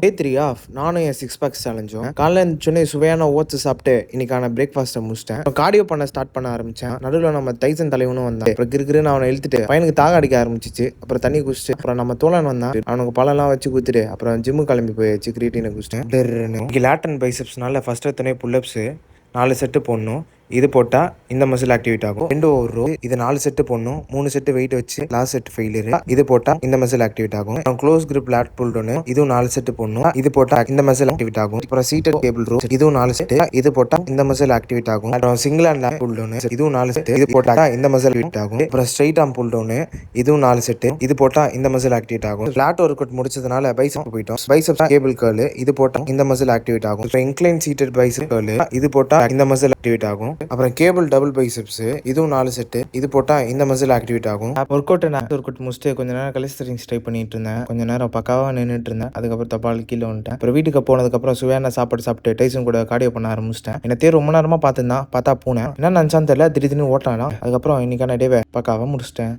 டே 3 of நானும் என் 6 packs சேலஞ்சும் காலைல இருந்துச்சுன்னே சுவையான ஓட்ஸ் சாப்பிட்டு இன்னைக்கான பிரேக்ஃபாஸ்ட்டை முடிச்சிட்டேன். கார்டியோ பண்ண ஸ்டார்ட் பண்ண ஆரம்பிச்சேன். நடுவில் நம்ம தைசன் தலைவனும் வந்தான். அப்புறம் கிருக்குன்னு அவனை இழுத்துட்டு பையனுக்கு தாக அடிக்க ஆரம்பிச்சிச்சு. அப்புறம் தண்ணி குடிச்சிட்டு அப்புறம் நம்ம தோழன் வந்தான். அவனுக்கு பழம்லாம் வச்சு குத்துட்டு அப்புறம் ஜிம்மு கிளம்பி போயாச்சு. கிரீட்டினை குடிச்சிட்டேன். லேட்டன் பைசப்ஸ்னால ஃபர்ஸ்ட் எத்தனை புல்லப்ஸ் 4 செட்டு போடணும். இது போட்டால் இந்த மசில் ஆக்டிவேட் ஆகும். 2 ஓவர் ரோ இது 4 செட்டு போடணும். 3 செட்டு வெயிட் வச்சு லாஸ்ட் செட் ஃபெயிலியர். இது போட்டால் இந்த மசில் ஆக்டிவேட் ஆகும். Close grip lat pull down இதுவும் 4 செட்டு போடணும். இது போட்டால் இந்த மசில் ஆக்டிவேட் ஆகும். அப்புறம் சீட்டட் டேபிள் ரோ இதுவும் 4 செட்டு. இது போட்டால் இந்த மசில் ஆக்டிவேட் ஆகும். அப்புறம் single hand lat pull down இதுவும் 4 செட்டு. இது போட்டால் இந்த மசில் ஆக்டிவேட் ஆகும். அப்புறம் ஸ்ட்ரைட் ஆர்ம் புல் டவுன் இதுவும் 4 செட்டு. இது போட்டால் இந்த மசில் ஆக்டிவேட் ஆகும். ஃபிளாட் ஒர்க் அவுட் முடிச்சதுனால பைசப் போயிட்டோம். பைசப்ஸ் கேபிள் கர்ல் இது போட்டால் இந்த மசில் ஆக்டிவேட் ஆகும். அப்புறம் இன்க்ளைன் சீட்டட் பைசப் கர்ல் இது போட்டால் இந்த மசில் ஆக்டிவேட் ஆகும். அப்புறம் கேபிள் டபுள் பைசப்ஸ் இதுவும் 4 செட்டு. இது போட்டா இந்த மசில் ஆக்டிவேட் ஆகும். ஒர்க் அவுட் முடிச்சுட்டு கொஞ்ச நேரம் கலிஸ்டரிங்ஸ் ட்ரை பண்ணிட்டு இருந்தேன். கொஞ்ச நேரம் பக்காவா நின்றுட்டு இருந்தேன். அதுக்கப்புறம் தப்பால் கீழே வந்துட்டேன். அப்புறம் வீட்டுக்கு போனதுக்கப்புறம் சுவையான சாப்பாடு சாப்பிட்டு டைசன் கூட கார்டியோ பண்ண ஆரம்பிச்சிட்டேன். என்ன ரொம்ப நேரமா பார்த்துருந்தான். பார்த்தா பூனை என்ன நினச்சான்னு தெரியல, திடீர்னு ஓட்டானா. அதுக்கப்புறம் இன்னைக்கான டேவை பக்காவா முடிச்சிட்டேன்.